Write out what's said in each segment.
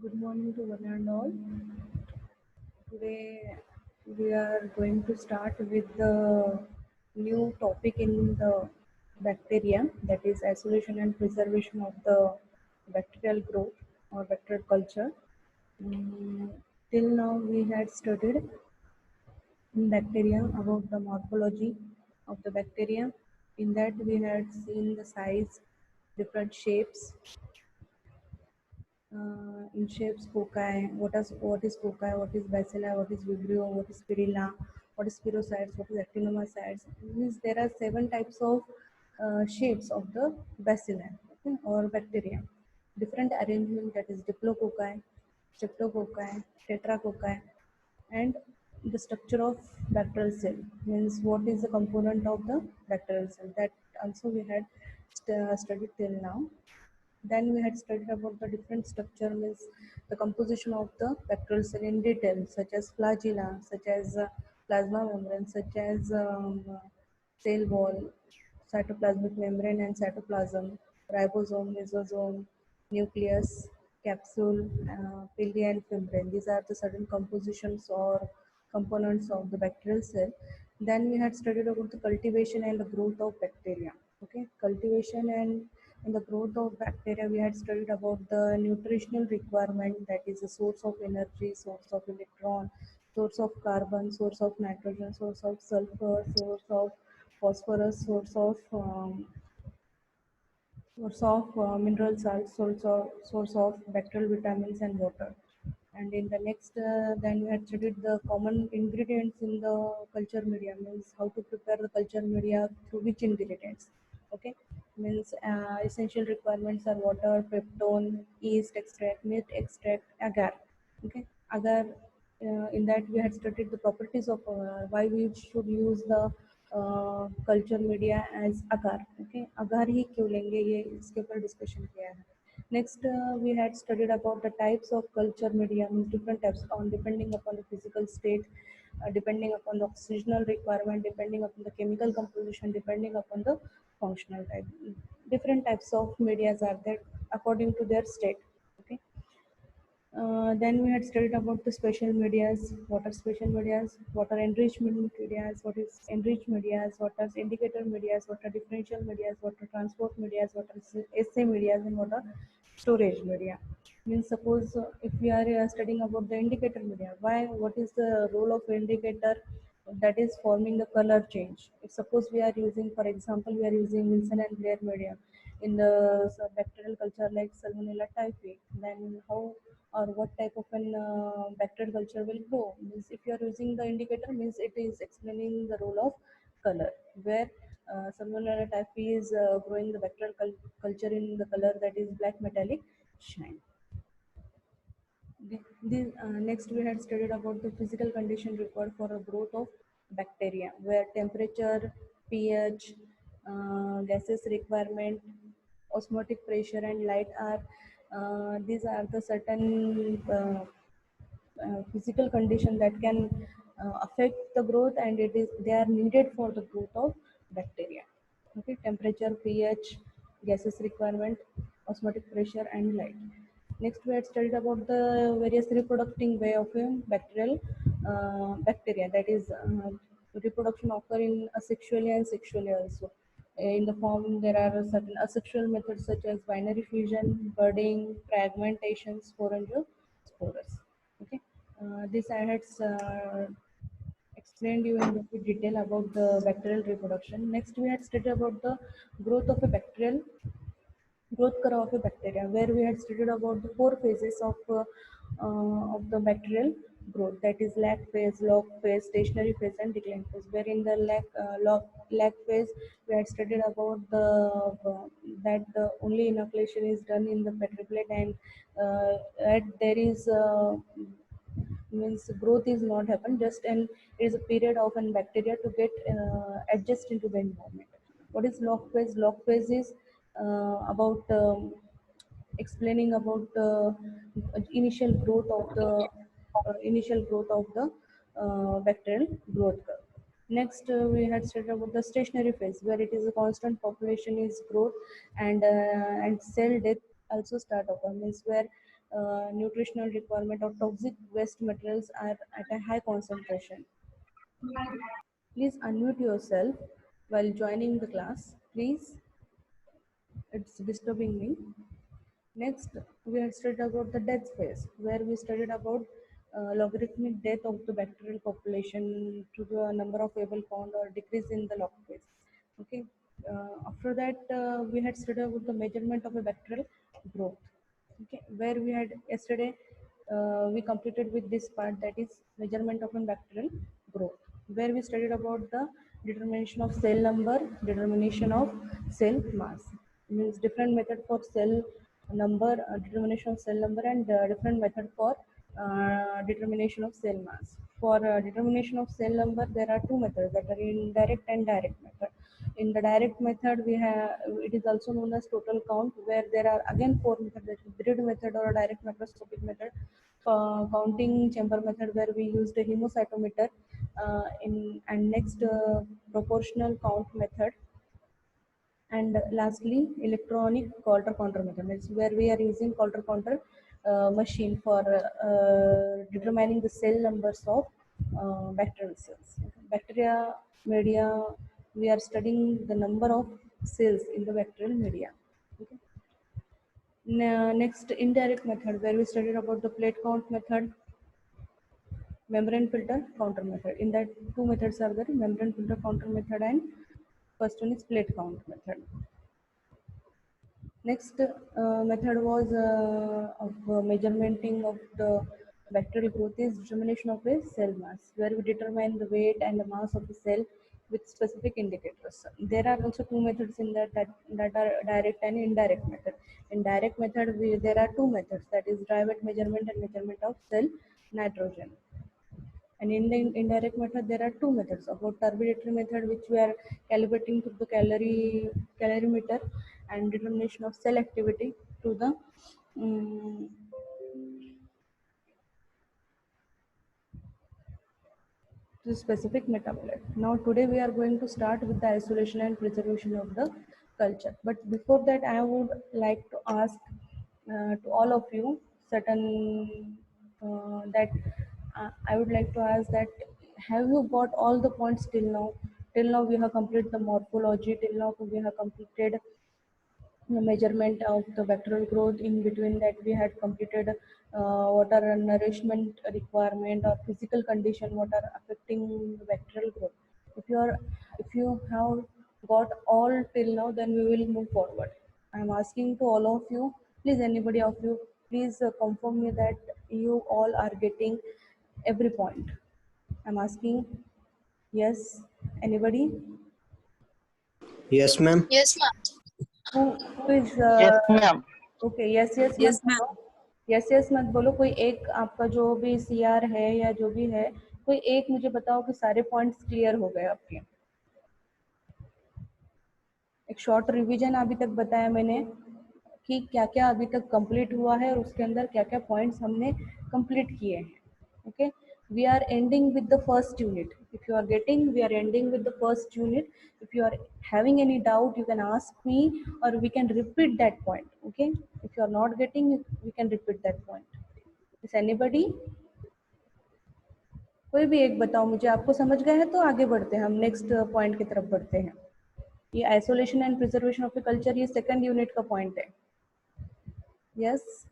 Good morning to one and all. Today we are going to start with the new topic in the bacteria, that is isolation and preservation of the bacterial growth or bacterial culture. Mm, Till now we had studied in bacteria about the morphology of the bacteria. In that we had seen the size, different shapes, in shapes foci, what is foci, what is bacilli, what is vibrio, what is spirilla, what is spirocytes, what is actinomycetes. Means there are 7 types of shapes of the bacilli, okay, or bacteria. Different arrangement, that is diplococci, streptococci, tetracocci, and the structure of bacterial cell, means what is the component of the bacterial cell, that also we had studied till now. Then we had studied about the different structure, means the composition of the bacterial cell in detail, such as flagella, such as plasma membrane, such as cell wall, cytoplasmic membrane and cytoplasm, ribosome, mesosome, nucleus, capsule, pili and membrane. These are the certain compositions or components of the bacterial cell. Then we had studied about the cultivation and the growth of bacteria. Okay, cultivation and in the growth of bacteria, we had studied about the nutritional requirement, that is the source of energy, source of electron, source of carbon, source of nitrogen, source of sulfur, source of phosphorus, source of mineral salts, source of bacterial vitamins and water. And in the next, then we had studied the common ingredients in the culture media, means how to prepare the culture media through which ingredients. Okay, means essential requirements are water, peptone, yeast extract, milk extract, agar. Okay, agar. In that we had studied the properties of why we should use the culture media as agar. Okay, agar ही क्यों लेंगे, ये इसके ऊपर discussion किया है. Next we had studied about the types of culture media, means different types on depending upon the physical state, depending upon the oxygenal requirement, depending upon the chemical composition, depending upon the functional type. Different types of medias are there according to their state. Okay. Then we had studied about the special medias, what are special medias, what are enrichment medias, what is enriched medias, what are indicator medias, what are differential medias, what are transport medias, what are essay medias, and what are storage media. Means suppose if we are studying about the indicator media, what is the role of indicator, that is forming the color change. If suppose we are using, for example, we are using Wilson and Blair media in the bacterial culture like Salmonella typhi, then how or what type of an bacterial culture will grow. Means if you are using the indicator, means it is explaining the role of color, where Salmonella typhi is growing the bacterial culture in the color that is black metallic shine. Next, we had studied about the physical condition required for a growth of bacteria, where temperature, pH, gases requirement, osmotic pressure, and light are these are the certain physical condition that can affect the growth, and they are needed for the growth of bacteria. Okay, temperature, pH, gases requirement, osmotic pressure, and light. Next, we had studied about the various reproducing way of a bacteria. That is, reproduction occur in asexually and sexually also. In the form, there are certain asexual methods such as binary fusion, budding, fragmentation, sporous. Okay, this I had explained you in the detail about the bacterial reproduction. Next, we had studied about the growth of a growth curve of a bacteria, where we had studied about the 4 phases of the bacterial growth, that is lag phase, log phase, stationary phase, and decline phase. Where in the lag phase, we had studied about that the only inoculation is done in the petri plate, and there is means growth is not happen, just and it is a period of an bacteria to get adjust into the environment. What is log phase? Log phase is about explaining about the initial growth of the bacterial growth curve. Next, we had studied about the stationary phase, where it is a constant population is growth, and cell death also start occur, means where nutritional requirement or toxic waste materials are at a high concentration. Please unmute yourself while joining the class. Please, it's disturbing me. Next, we had studied about the death phase, where we studied about logarithmic death of the bacterial population to the number of able found or decrease in the log phase. Okay. After that, we had studied about the measurement of a bacterial growth. Okay, where we had yesterday, we completed with this part, that is measurement of a bacterial growth, where we studied about the determination of cell number, determination of cell mass, means different method for cell number, determination of cell number, and different method for determination of cell mass. For determination of cell number, there are two methods, that are indirect and direct method. In the direct method, we have, it is also known as total count, where there are again four methods, that is grid method or direct microscopic method, counting chamber method, where we used a hemocytometer, and next proportional count method, and lastly electronic Coulter counter method, is where we are using Coulter counter machine for determining the cell numbers of bacterial cells. Bacteria media, we are studying the number of cells in the bacterial media. Okay. Next, indirect method, where we studied about the plate count method, membrane filter counter method. In that, two methods are there, membrane filter counter method, and first one is plate count method. Next method was of measuring of the bacterial growth, is determination of a cell mass, where we determine the weight and the mass of the cell with specific indicators. There are also two methods in that are direct and indirect method. In direct method, there are two methods, that is dry wet measurement and measurement of cell nitrogen. And in the indirect method, there are two methods. About turbidatory method, which we are calibrating to the calorimeter, and determination of cell activity to the specific metabolite. Now today we are going to start with the isolation and preservation of the culture. But before that, I would like to ask to all of you certain that I would like to ask that, have you got all the points till now? Till now we have completed the morphology. Till now we have completed the measurement of the bacterial growth. In between that, we had completed what are nourishment requirement or physical condition what are affecting the bacterial growth. If you have got all till now, then we will move forward. I am asking to all of you, please, anybody of you, please confirm me that you all are getting every point. I'm asking, yes, anybody? Yes, ma'am. Yes, ma'am. who is Yes, ma'am. Okay, yes yes मत Yes, ma'am. बोलो, yes yes मत बोलो। कोई एक आपका जो भी CR है या जो भी है, कोई एक मुझे बताओ कि सारे पॉइंट्स क्लियर हो गए आपके। एक शॉर्ट रिवीजन अभी तक बताया मैंने कि क्या क्या अभी तक कंप्लीट हुआ है और उसके अंदर क्या क्या पॉइंट्स हमने कंप्लीट किए हैं। Okay, we are ending with the first unit. If you are getting, we are ending with the first unit. If you are having any doubt, you can ask me or we can repeat that point. Okay, if you are not getting, we can repeat that point. Is anybody? कोई भी एक बताओ मुझे, आपको समझ गए हैं तो आगे बढ़ते हैं, हम नेक्स्ट पॉइंट की तरफ बढ़ते हैं। ये isolation and preservation of the culture, ये सेकंड यूनिट का पॉइंट है। Yes,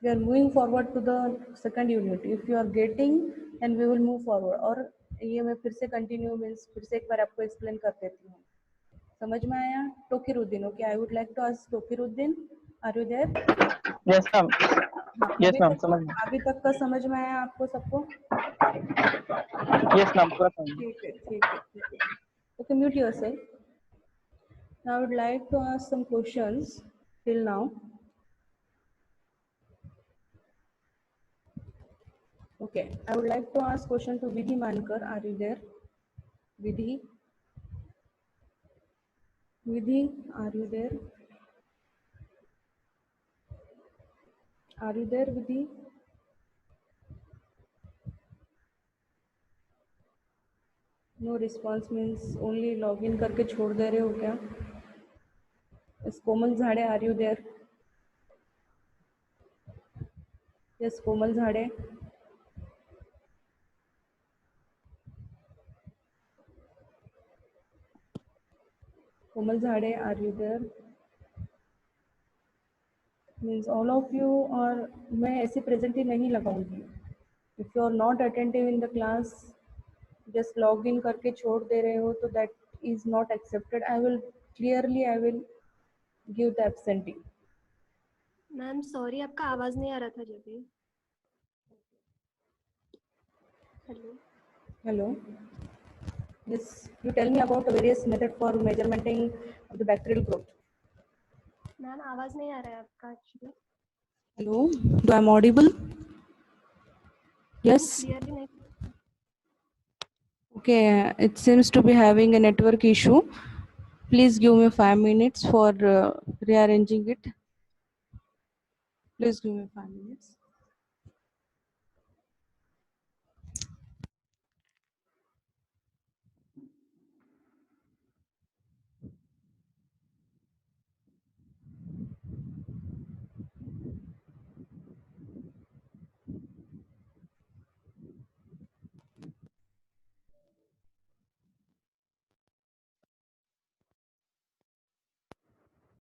we are moving forward to the second unit. If you are getting, then we will move forward. और ये मैं फिर से कंटिन्यू मीन्स फिर से एक बार आपको एक्सप्लेन कर देती हूँ। समझ में आया? Tokiruddin, okay, I would like to ask Tokiruddin, are you there? Yes, ma'am. हाँ, Yes, ma'am. समझ में। अभी तक का समझ में आया आपको सबको? Yes, ma'am. पूरा समझ में। ठीक है, ठीक है, ठीक है। Okay, mute yourself. Now I would like to ask some questions till now. Okay, I would like to ask question to Vidhi Mankar. Are you there? Vidhi? Vidhi, are you there? Are you there, Vidhi? No response means only login करके छोड़ दे रहे हो क्या? Is Komal Zade, are you there? Yes, Komal Zhade. Komal Zhade, are you there? Means all of you are, मैं ऐसे present ही नहीं लगाऊंगी. If you are not attentive in the class, just log in करके छोड़ दे रहे हो, तो that is not accepted. I will give the absentee. Ma'am sorry, आपका आवाज नहीं आ रहा था जब भी. Hello. Hello. Yes, you tell me about the various method for measuring of the bacterial growth. Ma'am आवाज नहीं आ रहा है आपका actually. Hello, do I am audible? Yes. Clearly नहीं. Okay, it seems to be having a network issue. Please give me 5 minutes for rearranging it. Please give me 5 minutes.